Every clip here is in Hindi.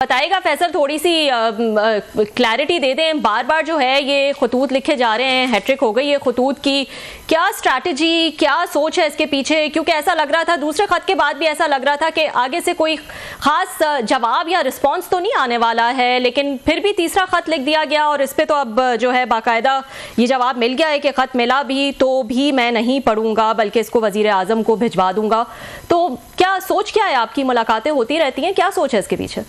बताइएगा फैसल, थोड़ी सी क्लैरिटी दे दें। बार बार जो है ये खतूत लिखे जा रहे हैं, हैट्रिक हो गई है खतूत की। क्या स्ट्रैटेजी, क्या सोच है इसके पीछे? क्योंकि ऐसा लग रहा था दूसरे खत के बाद भी ऐसा लग रहा था कि आगे से कोई खास जवाब या रिस्पॉन्स तो नहीं आने वाला है, लेकिन फिर भी तीसरा खत लिख दिया गया और इस पर तो अब जो है बाकायदा ये जवाब मिल गया है कि खत मिला भी तो भी मैं नहीं पढ़ूंगा बल्कि इसको वजीर आजम को भिजवा दूंगा। तो क्या सोच क्या है आपकी? मुलाकातें होती रहती हैं, क्या सोच है इसके पीछे?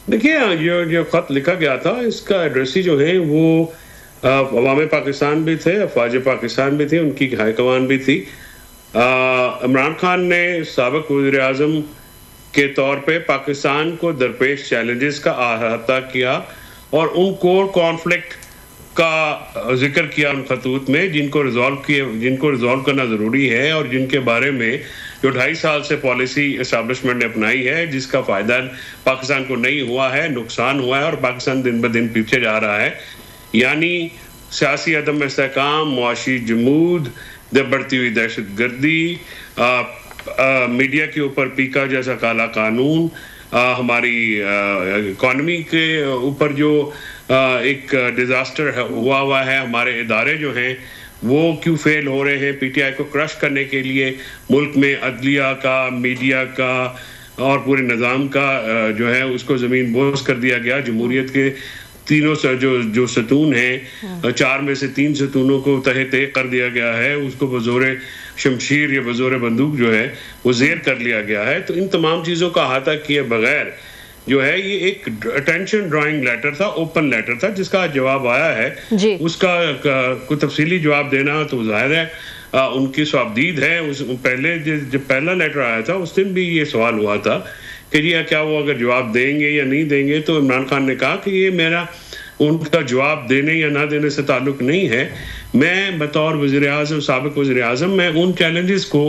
देखिए, जो खत लिखा गया था इसका एड्रेसी जो है वो अवाम पाकिस्तान भी थे, अफवाज पाकिस्तान भी थे, उनकी हाईकमान भी थी। इमरान खान ने साबिक वज़ीर आज़म के तौर पे पाकिस्तान को दरपेश चैलेंजेस का अहाता किया और उन कोर कॉन्फ्लिक्ट का जिक्र किया उन खतूत में जिनको रिजॉल्व करना ज़रूरी है और जिनके बारे में जो 2.5 साल से पॉलिसी एस्टैब्लिशमेंट ने अपनाई है, जिसका फ़ायदा पाकिस्तान को नहीं हुआ है, नुकसान हुआ है और पाकिस्तान दिन ब दिन पीछे जा रहा है। यानी सियासी अदम इस्तेहकाम, मुआशी जमूद, बढ़ती हुई दहशत गर्दी, मीडिया के ऊपर पीका जैसा काला कानून, हमारी इकॉनमी के ऊपर जो एक डिज़ास्टर हुआ है, हमारे इदारे जो हैं वो क्यों फेल हो रहे हैं। पीटीआई को क्रश करने के लिए मुल्क में अदलिया का, मीडिया का और पूरे निज़ाम का जो है उसको ज़मीन बोझ कर दिया गया। जमहूरियत के तीनों जो सतून हैं, 4 में से 3 सतूनों को तहे कर दिया गया है, उसको बज़ोरे शमशीर या बज़ोरे बंदूक जो है वो ज़ेर कर लिया गया है। तो इन तमाम चीज़ों का अहाता किए बगैर जो है ये एक अटेंशन ड्राइंग लेटर था, ओपन लेटर था, जिसका जवाब आया है। उसका कोई तफसीली जवाब देना तो जाहिर है उनकी स्वाबदीद है। पहले जब पहला लेटर आया था उस दिन भी ये सवाल हुआ था कि जी क्या वो अगर जवाब देंगे या नहीं देंगे, तो इमरान खान ने कहा कि ये मेरा उनका जवाब देने या ना देने से ताल्लुक नहीं है। मैं बतौर वज़ीर आज़म, साबिक वज़ीर आज़म, मैं उन चैलेंजेस को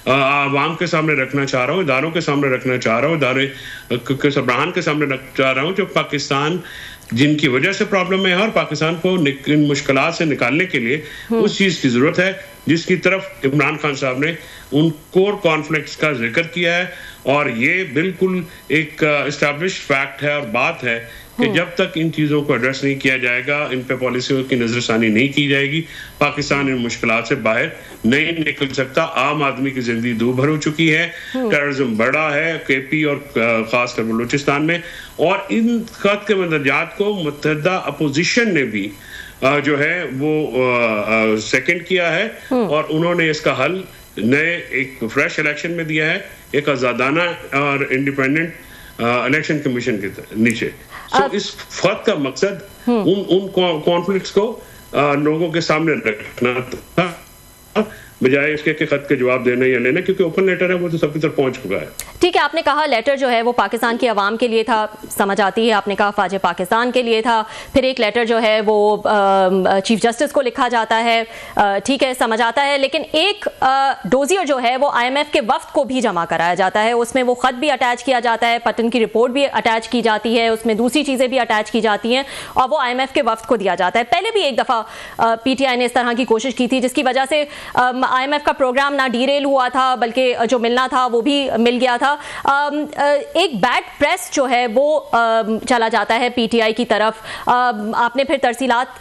आवाम के सामने रखना चाह रहा हूँ, इदारों के सामने रखना चाह रहा हूँ, इदारे के सरबराहान के सामने रखना चाह रहा हूँ, जो पाकिस्तान जिनकी वजह से प्रॉब्लम है और पाकिस्तान को इन मुश्किलात से निकालने के लिए उस चीज़ की ज़रूरत है जिसकी तरफ इमरान खान साहब ने उन कोर कॉन्फ्लिक्ट्स का जिक्र किया है। और ये बिल्कुल एक एस्टैब्लिश्ड फैक्ट है और बात है कि जब तक इन चीज़ों को एड्रेस नहीं किया जाएगा, इन पे पॉलिसियों की नज़रसानी नहीं की जाएगी, पाकिस्तान इन मुश्किलात से बाहर नहीं निकल सकता। आम आदमी की ज़िंदगी दूभर हो चुकी है, टेररिज्म बढ़ा है केपी और ख़ासकर बलूचिस्तान में, और इन खत के मंदरजात को मुत्तहिदा अपोजिशन ने भी जो है वो सेकंड किया है और उन्होंने इसका हल नए एक फ्रेश इलेक्शन में दिया है, एक आज़ादाना और इंडिपेंडेंट इलेक्शन कमीशन के नीचे। इस खत का मकसद उन कॉन्फ्लिक्ट्स को लोगों के सामने रखना था, बजाय इसके कि खत के जवाब देना या लेना, क्योंकि ओपन लेटर है वो तो सबकी तरफ पहुंच चुका है। ठीक है, आपने कहा लेटर जो है वो पाकिस्तान की आवाम के लिए था, समझ आती है। आपने कहा फ़ौज पाकिस्तान के लिए था। फिर एक लेटर जो है वो चीफ जस्टिस को लिखा जाता है, ठीक है, समझ आता है। लेकिन एक डोजियर जो है वो IMF के वफ्द को भी जमा कराया जाता है, उसमें वो ख़त भी अटैच किया जाता है, पटन की रिपोर्ट भी अटैच की जाती है, उसमें दूसरी चीज़ें भी अटैच की जाती हैं और वो IMF के वफ्द को दिया जाता है। पहले भी एक दफ़ा PTI ने इस तरह की कोशिश की थी जिसकी वजह से IMF का प्रोग्राम ना डीरेल हुआ था बल्कि जो मिलना था वो भी मिल गया था। एक बैड प्रेस जो है वो चला जाता है PTI की तरफ। आपने फिर तरसीलात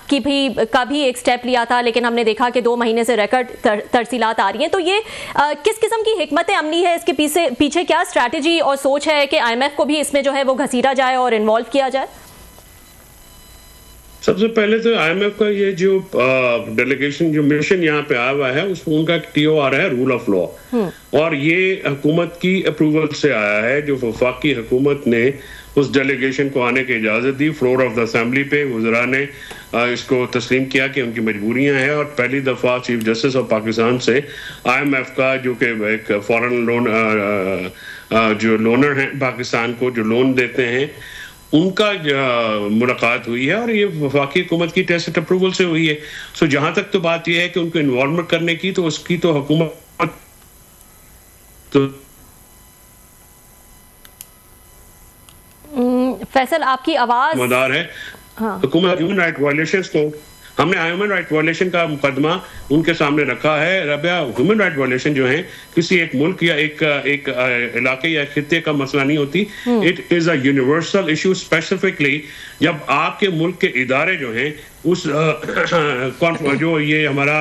का भी एक स्टेप लिया था, लेकिन हमने देखा कि 2 महीने से रिकॉर्ड तरसीलात आ रही हैं। तो ये किस किस्म की हिकमत अमली है? इसके पीछे क्या स्ट्रैटेजी और सोच है कि IMF को भी इसमें जो है वो घसीटा जाए और इन्वॉल्व किया जाए? सबसे पहले तो IMF का ये जो डेलीगेशन, जो मिशन यहाँ पे आया हुआ है, उसमें उनका TOR है रूल ऑफ लॉ, और ये हुकूमत की अप्रूवल से आया है। जो वफाकी हुकूमत ने उस डेलीगेशन को आने की इजाज़त दी, फ्लोर ऑफ द असेंबली पे वज़रा ने इसको तस्लीम किया कि उनकी मजबूरियाँ हैं, और पहली दफ़ा चीफ जस्टिस ऑफ पाकिस्तान से IMF का, जो कि एक फॉरेन लोन जो लोनर हैं पाकिस्तान को, जो लोन देते हैं, उनका मुलाकात हुई है और ये वफाकी हुकूमत की टेस्ट अप्रूवल से हुई है। सो जहां तक तो बात यह है कि उनको इन्वॉल्वमेंट करने की, तो उसकी तो हुकूमत तो फैसल आपकी आवाज मदार है। हुकूमत ह्यूमन राइट वायलेशंस को हमने ह्यूमन राइट वायलेशन का मुकदमा उनके सामने रखा है। रबिया, ह्यूमन राइट वायलेशन जो है किसी एक मुल्क या एक इलाके या खित्ते का मसला नहीं होती। It is a universal issue, specifically जब आपके मुल्क के इदारे जो हैं उस जो ये हमारा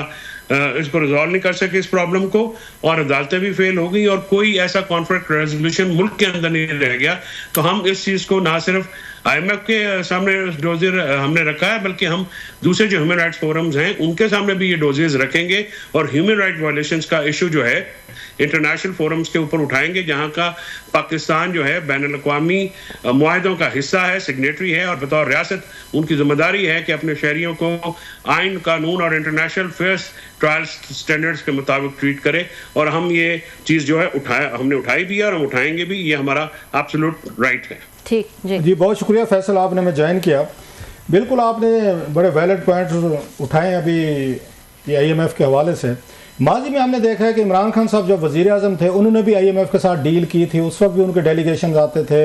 इसको रिजॉल्व नहीं कर सके इस प्रॉब्लम को, और अदालतें भी फेल हो गई और कोई ऐसा कॉन्फ्लिक्ट रेजोल्यूशन मुल्क के अंदर नहीं रह गया, तो हम इस चीज को ना सिर्फ IMF के सामने डोजियर हमने रखा है, बल्कि हम दूसरे जो ह्यूमन राइट्स फोरम्स हैं उनके सामने भी ये डोजेस रखेंगे और ह्यूमन राइट वायलेशंस का इशू जो है इंटरनेशनल फोरम्स के ऊपर उठाएंगे, जहां का पाकिस्तान जो है बैनुल अक़वामी मुआहदों का हिस्सा है, सिग्नेटरी है, और बतौर रियासत उनकी जिम्मेदारी है कि अपने शहरियों को आइन, कानून और इंटरनेशनल फेयर ट्रायल स्टैंडर्ड्स के मुताबिक ट्रीट करे। और हम ये चीज़ जो है हमने उठाई भी है और हम उठाएंगे भी, ये हमारा एब्सोल्यूट राइट है। ठीक जी, बहुत शुक्रिया फैसल, आपने मैं ज्वाइन किया। बिल्कुल आपने बड़े वैलिड पॉइंट उठाए अभी ये IMF के हवाले से। माजी में हमने देखा है कि इमरान खान साहब जब वज़ीर आज़म थे उन्होंने भी IMF के साथ डील की थी, उस वक्त भी उनके डेलीगेशन आते थे,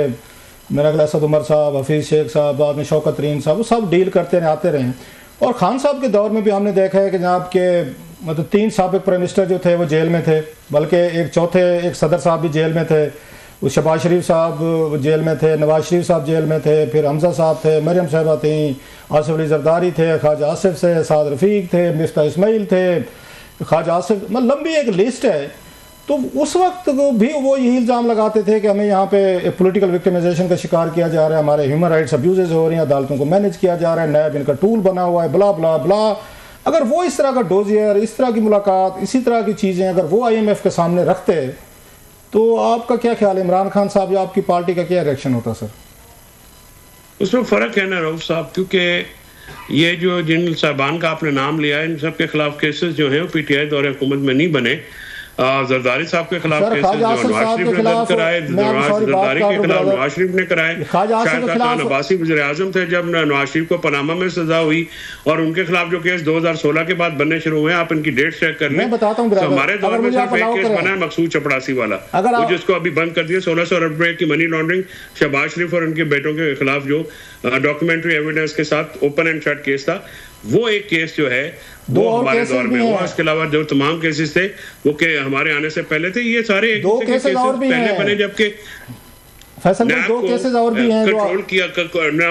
मेरा ख्याल असद उमर साहब, हफीज़ शेख साहब, बाद में शौकत तरीन साहब, वो सब डील करते रहे, आते रहे। और खान साहब के दौर में भी हमने देखा है कि जनाब के मतलब 3 साबिक प्राइम मिनिस्टर जो थे वो जेल में थे, बल्कि एक सदर साहब भी जेल में थे, शहबाज शरीफ साहब जेल में थे, नवाज शरीफ साहब जेल में थे, फिर हमजा साहब थे, मरियम साहबा थी, आसिफ अली जरदारी थे, ख्वाजा आसिफ से साद रफ़ीक थे, मिफ्ता इस्माइल थे, ख्वाजा आसिफ, मतलब लंबी एक लिस्ट है। तो उस वक्त भी वो यही इल्ज़ाम लगाते थे कि हमें यहाँ पे पॉलिटिकल विक्टिमाइजेशन का शिकार किया जा रहा है, हमारे ह्यूमन राइट्स अब्यूजेज हो रही हैं, अदालतों को मैनेज किया जा रहा है, नया इनका टूल बना हुआ है, ब्ला ब्ला ब्ला। अगर वो इस तरह का डोजियर, इस तरह की मुलाकात, इसी तरह की चीज़ें अगर वो IMF के सामने रखते तो आपका क्या ख्याल है, इमरान खान साहब या आपकी पार्टी का क्या रिएक्शन होता सर? उसमें फ़र्क है ना रऊफ साहब, क्योंकि ये जो जिन साहबान का आपने नाम लिया है इन सब के खिलाफ केसेस जो हैं PTI दौरे हुकूमत में नहीं बने। जरदारी साहब के खिलाफ केसेस जो नवाज शरीफ ने दर्ज कराए, जरदारी के खिलाफ नवाज शरीफ ने कराए, शाहिद खान अब्बासी वज़ीर आज़म थे जब नवाज शरीफ को पनामा में सजा हुई, और उनके खिलाफ जो केस 2016 के बाद बनने शुरू हुए, आप इनकी डेट चेक कर लें। तो हमारे दौर में सिर्फ एक केस बना है मकसूद चपड़ासी वाला, वो जिसको अभी बंद कर दिया, 1600 अरब रुपए की मनी लॉन्ड्रिंग शहबाज शरीफ और उनके बेटों के खिलाफ जो डॉक्यूमेंट्री एविडेंस के साथ ओपन एंड शट केस था, वो एक केस जो है वो हमारे दौर में हुआ। इसके अलावा जो तमाम केसेस थे वो के हमारे आने से पहले थे। ये सारे एक दो केसेस और भी पहले बने, जबकि फैसल में 2 केसेस और भी हैं कंट्रोल किया।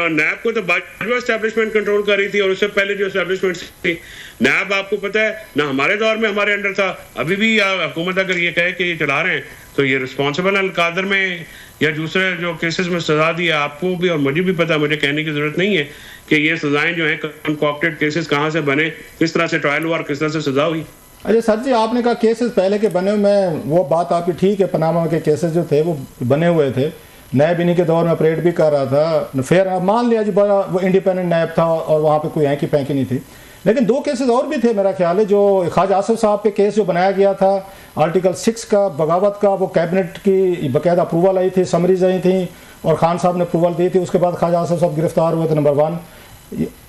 नैब को तो बाजवा एस्टैब्लिशमेंट कंट्रोल कर रही थी, और उससे पहले जो एस्टैब्लिशमेंट थी नैब, आपको पता है ना, हमारे दौर में हमारे अंडर था। अभी भी हुकूमत अगर ये कहे कि ये चला रहे हैं तो ये रिस्पॉन्सिबल अलकादर में या दूसरे जो केसेस में सजा दी है, आपको भी और मुझे भी पता, मुझे कहने की जरूरत नहीं है कि ये सजाएं जो हैं कंकॉक्टेड केसेस कहाँ से बने, किस तरह से ट्रायल हुआ और किस तरह से सजा हुई। अच्छा सर जी, आपने कहा केसेस पहले के बने, मैं वो बात आपकी ठीक है, पनामा के केसेस जो थे वो बने हुए थे, नैब इन्हीं के दौर में ऑपरेट भी कर रहा था, फिर मान लिया जी बड़ा वो इंडिपेंडेंट नैब था और वहाँ पे कोई हैंकी पैंकी नहीं थी। लेकिन 2 केसेस और भी थे मेरा ख्याल है, जो ख्वाजा आसिफ साहब पे केस जो बनाया गया था आर्टिकल 6 का बगावत का, वो कैबिनेट की बाकायदा अप्रूवल आई थी, समरीज आई थी और खान साहब ने अप्रूवल दी थी। उसके बाद ख्वाजा आसिफ साहब गिरफ्तार हुए थे, नंबर 1।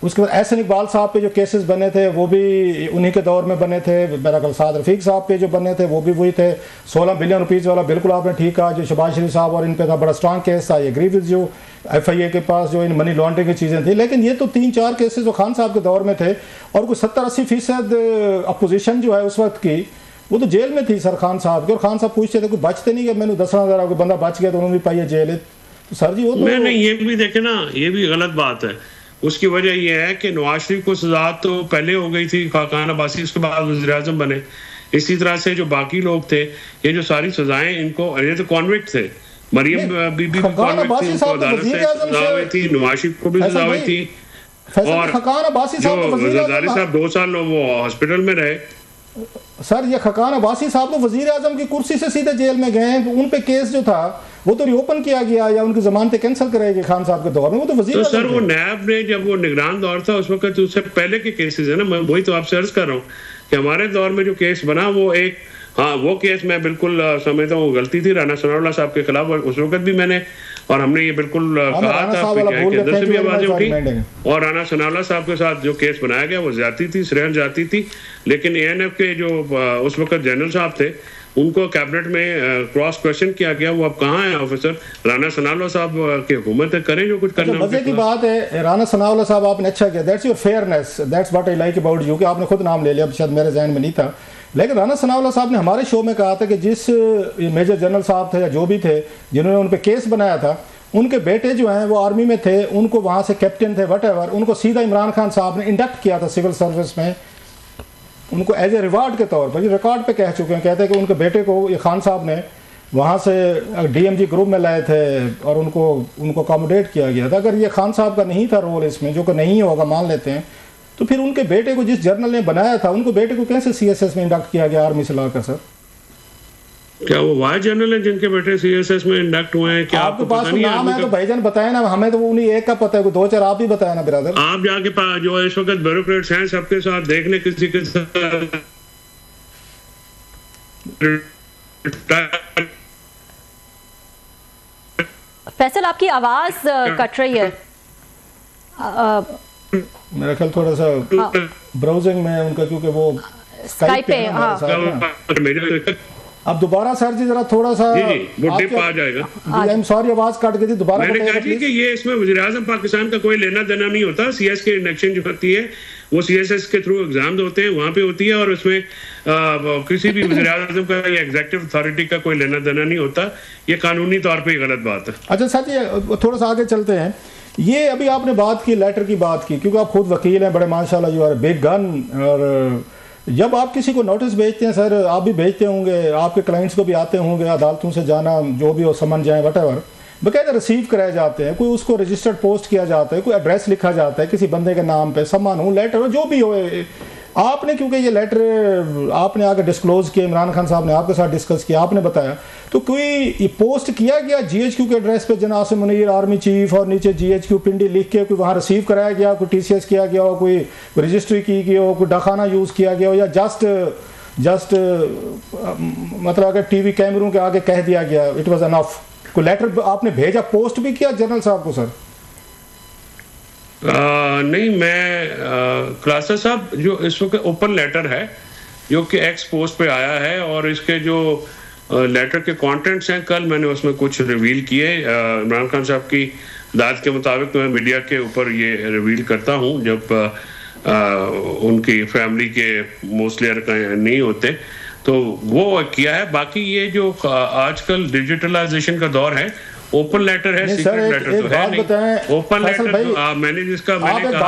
उसके बाद एहसन इकबाल साहब पे जो केसेस बने थे वो भी उन्हीं के दौर में बने थे। मेरा ख्याल साद रफ़ीक साहब पे जो बने थे वो भी वही थे। 16 बिलियन रुपीज़ वाला बिल्कुल आपने ठीक कहा, जो शहबाज शरीफ साहब और इन पे था, बड़ा स्ट्रांग केस था। ये एग्री विद जो FIA के पास जो इन मनी लॉन्ड्रिंग की चीज़ें थी। लेकिन ये तो 3-4 केसेस जो खान साहब के दौर में थे, और कुछ 70-80% अपोजिशन जो है उस वक्त की वो तो जेल में थी सर खान साहब के। और खान साहब पूछते थे कोई बचते नहीं कि मैंने 10,000 कोई बंदा बच गया तो उन्होंने भी पाई है जेल। तो सर जी वो तो नहीं, ये भी देखे ना, ये भी गलत बात है। उसकी वजह यह है कि नवाज शरीफ को सजा तो पहले हो गई थी, खाकान अब्बासी उसके बाद वज़ीर आज़म बने। इसी तरह से जो बाकी लोग थे, ये जो सारी सजाएं इनको, ये तो कॉन्विक्ट थे। मरियम बीबी भी कॉन्विक्ट थी, उनको अदालत से सजा हुई थी, नवाज शरीफ को भी सजा हुई थी, और जो जरदारी साहब 2 साल वो हॉस्पिटल में रहे। सर ये खकान अब्बासी साहब तो वजीर आजम की कुर्सी से सीधे जेल में गए हैं, तो उन पे केस जो था वो तो रिओपन किया गया या उनकी जमानतें कैंसिल कराई गई खान साहब के दौर में। वो तो वजीर सर वो नैब ने जब वो निगरान दौर था उस वक्त उससे पहले के केसेस है ना, मैं वही तो आपसे अर्ज कर रहा हूँ कि हमारे दौर में जो केस बना वो एक, हाँ वो केस मैं बिल्कुल समझता हूँ गलती थी राना सनाउल्लाह साहब के खिलाफ, और उस वक्त भी मैंने और हमने ये बिल्कुल कहा था के अंदर से भी आवाजें उठी, और राना सनाउल्लाह साहब के साथ जो केस बनाया गया वो ज्यादती थी, सरहद जाती थी। लेकिन ANF के जो उस वक्त जनरल साहब थे उनको कैबिनेट में क्रॉस क्वेश्चन किया गया, वो अब कहाँ है ऑफिसर? राना सनाउल्लाह साहब की हुकूमत करें जो कुछ करना। मजे की बात है, राना सनाउल्लाह साहब आपने अच्छा किया, that's your fairness, that's what I like about you, कि आपने खुद नाम ले लिया, शायद मेरे जहन में नहीं था। लेकिन राना सनाउल्लाह साहब ने हमारे शो में कहा था कि जिस मेजर जनरल साहब थे या जो भी थे जिन्होंने उन पर केस बनाया था, उनके बेटे जो हैं वो आर्मी में थे, उनको वहाँ से कैप्टन थे वट, उनको सीधा इमरान खान साहब ने इंडक्ट किया था सिविल सर्विस में, उनको एज ए रिवार्ड के तौर पर। ये रिकॉर्ड पे कह चुके हैं, कहते हैं कि उनके बेटे को ये खान साहब ने वहाँ से DMG ग्रुप में लाए थे और उनको अकोमोडेट किया गया था। अगर ये खान साहब का नहीं था रोल इसमें, जो कि नहीं होगा मान लेते हैं, तो फिर उनके बेटे को जिस जर्नल ने बनाया था, उनको बेटे को कैसे CSS में इंडक्ट किया गया आर्मी से लाकर? सर क्या वो वाइस जनरल है जिनके बेटे CSS में इंडक्ट हुए हैं? क्या आपके पास नाम है तो भाईजान बताए ना, हमें तो उन्हीं एक का पता है, कोई दो चार आप ही बताए ना ब्रदर। आप जाके पास जो इस वक्त ब्यूरोक्रेट्स हैं सबके साथ देख ले, किसी के साथ फैसल आपकी आवाज कट रही है। मेरा ख्याल थोड़ा सा ब्राउजिंग में उनका, क्योंकि वो स्काइप पे। अब दोबारा सर जी जरा थोड़ा सा वो टिप आ जाएगा। आई एम सॉरी आवाज कट गई थी, दोबारा मैंने कहा कि ये इसमें वज़ीर-ए-आज़म पाकिस्तान का कोई लेना देना नहीं होता। CS के इंडक्शन जो होती है वो CSS के थ्रू एग्जाम होते हैं, वहाँ पे होती है, और उसमें किसी भी वज़ीर-ए-आज़म का या एग्जीक्यूटिव अथॉरिटी का कोई लेना देना नहीं होता। ये कानूनी तौर पे गलत बात है। अच्छा सर जी थोड़ा सा आगे चलते हैं। ये अभी आपने बात की, लेटर की बात की, क्योंकि आप खुद वकील हैं, बड़े माशाल्लाह यू आर बिग गन, और जब आप किसी को नोटिस भेजते हैं सर, आप भी भेजते होंगे, आपके क्लाइंट्स को भी आते होंगे, अदालतों से जाना जो भी हो, समन जाए वटेवर, बकायदा रिसीव कराए जाते हैं, कोई उसको रजिस्टर्ड पोस्ट किया जाता है, कोई एड्रेस लिखा जाता है किसी बंदे के नाम पे, सम्मान हो, लेटर हो, जो भी हो। आपने क्योंकि ये लेटर आपने आगे डिस्क्लोज किया, इमरान खान साहब ने आपके साथ डिस्कस किया, आपने बताया, तो कोई ये पोस्ट किया गया GHQ के एड्रेस पे, जनाब से मुनीर आर्मी चीफ, और नीचे GHQ पिंडी लिख के कोई वहाँ रिसीव कराया गया, कोई TCS किया गया हो, कोई रजिस्ट्री की गई हो, कोई डाखाना यूज़ किया गया हो, या जस्ट मतलब अगर TV कैमरों के आगे कह दिया गया इट वॉज एनफ? कोई लेटर आपने भेजा, पोस्ट भी किया जनरल साहब को? सर नहीं, मैं क्लासा साहब जो इस वक्त ओपन लेटर है जो कि एक्स पोस्ट पे आया है, और इसके जो लेटर के कंटेंट्स हैं कल मैंने उसमें कुछ रिवील किए। इमरान खान साहब की दाद के मुताबिक तो मैं मीडिया के ऊपर ये रिवील करता हूँ जब उनकी फैमिली के मोस्टली नहीं होते, तो वो किया है। बाकी ये जो आजकल डिजिटलाइजेशन का दौर है, ओपन लेटर है, सीक्रेट लेटर तो है नहीं। ओपन लेटर तो मैंने जिसका मैंने कहा,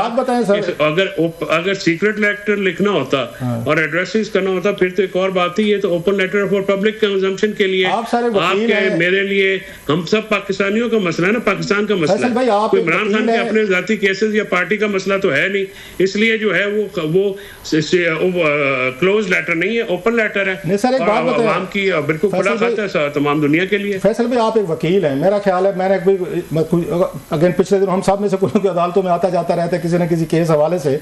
अगर सीक्रेट लेटर लिखना होता और एड्रेसेस करना होता फिर तो एक और बात ही। ये तो open letter for public consumption के लिए, आपके मेरे लिए, हम सब पाकिस्तानियों का मसला है ना, पाकिस्तान का मसला है। कोई इमरान खान के अपने जाती केसेस या पार्टी का मसला तो है नहीं, इसलिए जो है वो क्लोज लेटर नहीं है, ओपन लेटर है। आवाम की बिल्कुल खुला खाता है तमाम दुनिया के लिए। फैसल भाई आप एक वकील हैं, मेरा ख्याल है, मैंने अगेन पिछले दिन हम सब में से कोई अदालतों में आता जाता रहता है किसी न किसी केस हवाले से,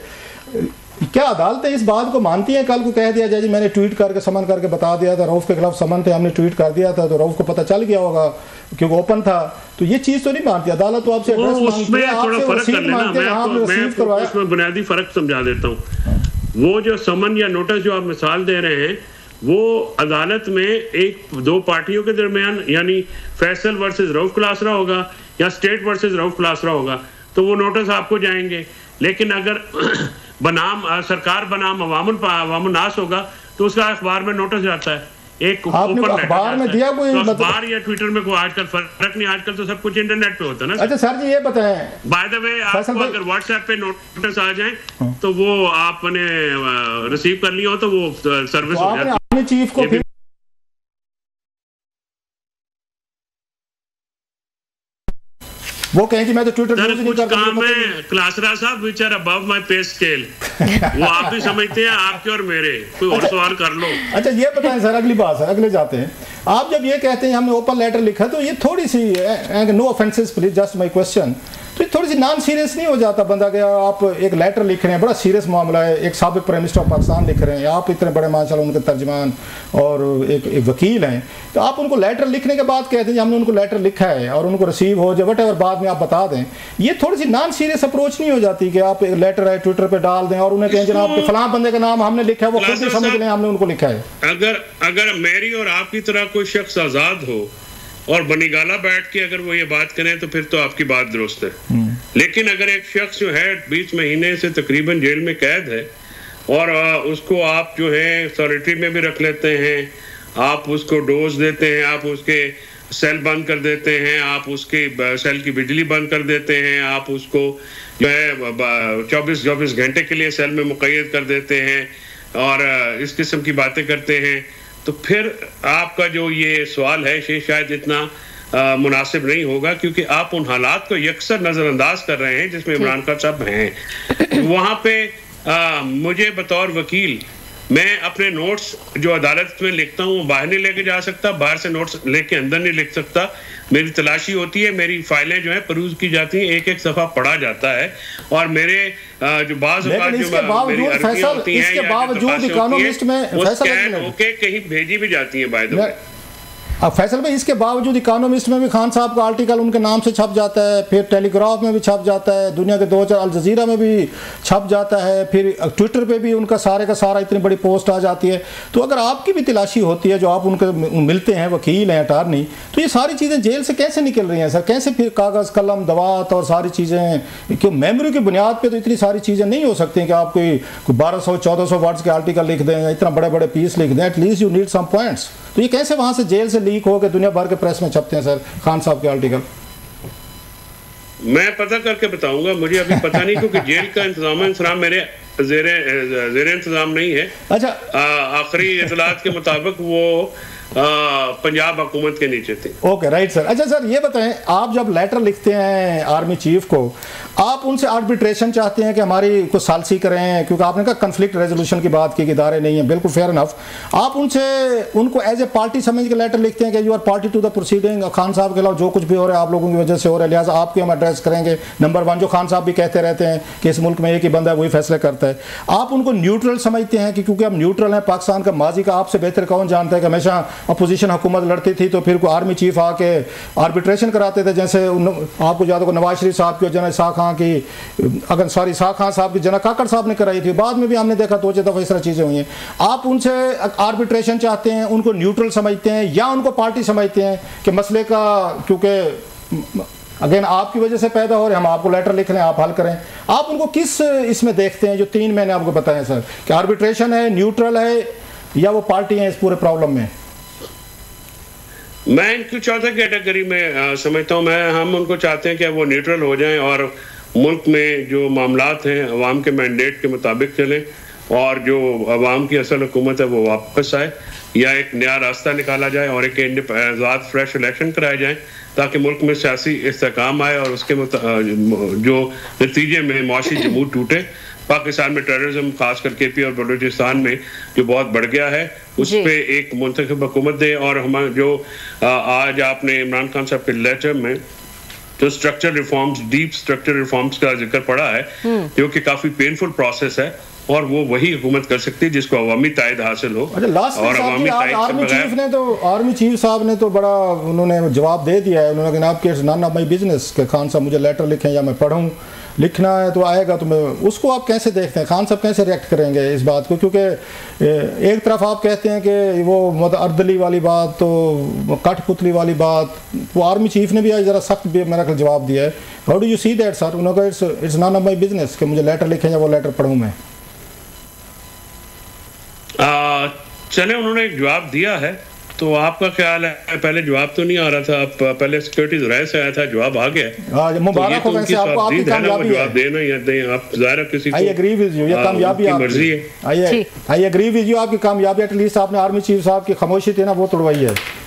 क्या अदालतें इस बात को मानती हैं? कल को कह दिया जाए जी मैंने ट्वीट करके समन करके बता दिया था, रऊफ के खिलाफ समन थे, हमने ट्वीट कर दिया था, तो रऊफ को पता चल गया होगा क्योंकि ओपन था, तो ये चीज तो नहीं मानती अदालत। तो आपसे एड्रेस मांगती है, आपसे रसीद मांगते हैं, आपने रसीद करवाया। इसमें बुनियादी फर्क समझा देता हूँ। वो जो समन या नोटिस जो आप मिसाल दे रहे हैं, वो अदालत में एक दो पार्टियों के दरमियान, यानी फैसल वर्सेस रऊफ क्लासरा होगा या स्टेट वर्सेस रऊफ क्लासरा होगा, तो वो नोटिस आपको जाएंगे। लेकिन अगर बनाम सरकार बनाम अवामुन नास होगा तो उसका अखबार में नोटिस जाता है। एक अखबार में दिया कोई, तो अखबार या ट्विटर में कोई आजकल फर्क नहीं, आजकल तो सब कुछ इंटरनेट पे होता है ना। अच्छा सर जी ये बताएं, बाय द वे आपको अगर व्हाट्सएप पे नोटिस आ जाए तो वो आपने रिसीव कर लिया हो तो वो सर्विस हो जाती है। चीफ को वो कहें कि मैं तो ट्विटर यूज नहीं करता। काम है क्लासरा साहब, which are above my pay scale, वो आप भी समझते हैं, आपके और मेरे। कोई और सवाल कर लो। अच्छा ये बताएं सर, अगली बात सर, अगले जाते हैं। आप जब ये कहते हैं हमने ओपन लेटर लिखा, तो ये थोड़ी सी, no offenses please, just my question, तो ये थोड़ी सी नॉन सीरियस नहीं हो जाता बंदा कि आप एक लेटर लिख रहे हैं, बड़ा सीरियस मामला है, एक साबिक प्राइम मिनिस्टर ऑफ पाकिस्तान लिख रहे हैं, आप इतने बड़े माशाल्लाह उनके तर्जमान और एक वकील हैं, तो आप उनको लेटर लिखने के बाद कहते हैं हमने उनको लेटर लिखा है और उनको रिसीव हो जाए वट एवर बाद में आप बता दें, ये थोड़ी सी नॉन सीरियस अप्रोच नहीं हो जाती कि आप एक लेटर है ट्विटर पे डाल दें और उन्हें कहें जनाब के फलां बंदे का नाम हमने लिखा है, वो खुद भी समझ लें हमने उनको लिखा है। अगर मेरी और आपकी तरह कोई शख्स आजाद हो और बनीगाला बैठ के अगर वो ये बात करें तो फिर तो आपकी बात दुरुस्त है, लेकिन अगर एक शख्स जो है 20 महीने से तकरीबन जेल में कैद है और उसको आप जो है सॉलिटरी में भी रख लेते हैं, आप उसको डोज देते हैं, आप उसके सेल बंद कर देते हैं, आप उसके सेल की बिजली बंद कर देते हैं, आप उसको जो है 24 घंटे के लिए सेल में मुक़य्यद कर देते हैं और इस किस्म की बातें करते हैं, तो फिर आपका जो ये सवाल है शायद इतना मुनासिब नहीं होगा, क्योंकि आप उन हालात को यकसर नज़रअंदाज कर रहे हैं जिसमें इमरान खान साहब हैं। वहाँ पे मुझे बतौर वकील मैं अपने नोट्स जो अदालत में लिखता हूँ वो बाहर नहीं लेके जा सकता, बाहर से नोट्स लेके अंदर नहीं लिख सकता, मेरी तलाशी होती है, मेरी फाइलें जो है परूज की जाती हैं, एक एक सफ़ा पढ़ा जाता है और मेरे जो बाज़ मेरी अर्जियां होती हैं वो स्कैन होके कहीं भेजी भी जाती हैं बाय द वे। अब फैसल भाई इसके बावजूद इकोनॉमिस्ट में भी खान साहब का आर्टिकल उनके नाम से छप जाता है, फिर टेलीग्राफ में भी छप जाता है, दुनिया के 2-4 अल जजीरा में भी छप जाता है, फिर ट्विटर पे भी उनका सारे का सारा इतनी बड़ी पोस्ट आ जाती है। तो अगर आपकी भी तलाशी होती है, जो आप उनके मिलते हैं, वकील हैं, अटारनी, तो ये सारी चीज़ें जेल से कैसे निकल रही हैं सर? कैसे फिर कागज़ कलम दवात और सारी चीज़ें, क्यों मेमोरी की बुनियाद पर तो इतनी सारी चीज़ें नहीं हो सकती कि आप कोई 1200-1400 वर्ड्स के आर्टिकल लिख दें, इतना बड़े बड़े पीस लिख दें, at least you need some points. तो ये कैसे वहाँ से जेल से लीक हो के दुनिया भर के प्रेस में छपते हैं सर खान साहब के आर्टिकल? मैं पता करके बताऊंगा, मुझे अभी पता नहीं, क्योंकि जेल का इंतजाम मेरे ज़ेरे इंतजाम नहीं है। अच्छा, आखिरी इतलात के मुताबिक वो पंजाब हुकूमत के नीचे थे। Okay, right sir. अच्छा सर, ये बताएं, आप जब लेटर लिखते हैं आर्मी चीफ को, आप उनसे आर्बिट्रेशन चाहते हैं कि हमारी कुछ सालसी करें, क्योंकि आपने कहा कन्फ्लिक्ट रेजोल्यूशन की बात की, इदारे नहीं है, बिल्कुल फेयर इनफ। आप उनको एज ए पार्टी समझ के लेटर लिखते हैं कि you are party to the proceeding, Khan साहब के अलावा जो कुछ भी हो रहा है आप लोगों की वजह से हो रहा है, लिहाजा आपके हम एड्रेस करेंगे। नंबर 1, जो खान साहब भी कहते रहते हैं कि इस मुल्क में एक ही बंदा है वही फैसले करता है। आप उनको न्यूट्रल समझते हैं कि क्योंकि आप न्यूट्रल हैं, पाकिस्तान का माजी का आपसे बेहतर कौन जानता है कि हमेशा अपोजिशन हुकूमत लड़ती थी तो फिर कोई आर्मी चीफ आके आर्बिट्रेशन कराते थे, जैसे आपको याद होगा नवाज शरीफ साहब की और जना शाह खां की, अगर सॉरी शाह खां साहब की जना काकड़ साहब ने कराई थी, बाद में भी हमने देखा 2-4 दफ़ा इस तरह चीज़ें हुई हैं। आप उनसे आर्बिट्रेशन चाहते हैं, उनको न्यूट्रल समझते हैं या उनको पार्टी समझते हैं कि मसले का, क्योंकि अगेन आपकी वजह से पैदा हो रहे, हम आपको लेटर लिख रहे हैं, आप हल करें। आप उनको किस इसमें देखते हैं जो 3 मैंने आपको बताए सर, कि आर्बिट्रेशन है, न्यूट्रल है या वो पार्टी है इस पूरे प्रॉब्लम में? मैं इनको चौथा कैटेगरी में समझता हूँ। हम उनको चाहते हैं कि वो न्यूट्रल हो जाएं और मुल्क में जो मामलात हैं अवाम के मैंडेट के मुताबिक चलें और जो अवाम की असल हुकूमत है वो वापस आए या एक नया रास्ता निकाला जाए और एक आज़ाद फ्रेश इलेक्शन कराए जाएँ ताकि मुल्क में सियासी इस्तेहकाम आए और उसके जो नतीजे में मुआशी जमूर टूटे। पाकिस्तान में टेररिज्म खासकर केपी और बलूचिस्तान में जो बहुत बढ़ गया है उस पर एक मुंतखब हुकूमत दे। और हम जो आज आपने इमरान खान साहब के लेटर में जो structure reforms, deep structure reforms का जिक्र पड़ा है जो कि काफी पेनफुल प्रोसेस है और वो वही हुकूमत कर सकती है जिसको अवामी तायद हासिल हो। और अवामी आर्मी चीफ साहब ने तो बड़ा उन्होंने जवाब दे दिया है, उन्होंने कहा आपके नॉन ऑफ माई बिजनेस के खान साहब मुझे लेटर लिखें या मैं पढ़ूं, लिखना है तो आएगा तो मैं उसको आप कैसे देखते हैं, खान साहब कैसे रिएक्ट करेंगे इस बात को? क्योंकि एक तरफ आप कहते हैं कि वो मतलब अर्दली वाली बात, तो कठपुतली वाली बात, वो आर्मी चीफ ने भी आज ज़रा सख्त मेरा जवाब दिया है। How do you see that sir? उन्होंने कहा it's none of my business कि मुझे लेटर लिखें या वो लेटर पढ़ूँ मैं। चले, उन्होंने एक जवाब दिया है, तो आपका ख्याल है? पहले जवाब तो नहीं आ रहा था, आप पहले सिक्योरिटी राय से आया था, जवाब आ गया। मुबारक हो वैसे आपको, आपकी कामयाबी है। जवाब देना या दें, आप ज़ाहिर किसी को, आई एग्री विद यू, ये कामयाबी आपकी मर्जी है। आई एग्री विद यू, आपकी कामयाबी, एटलीस्ट आपने आर्मी चीफ साहब की खामोशी थी ना वो तोड़वाई है।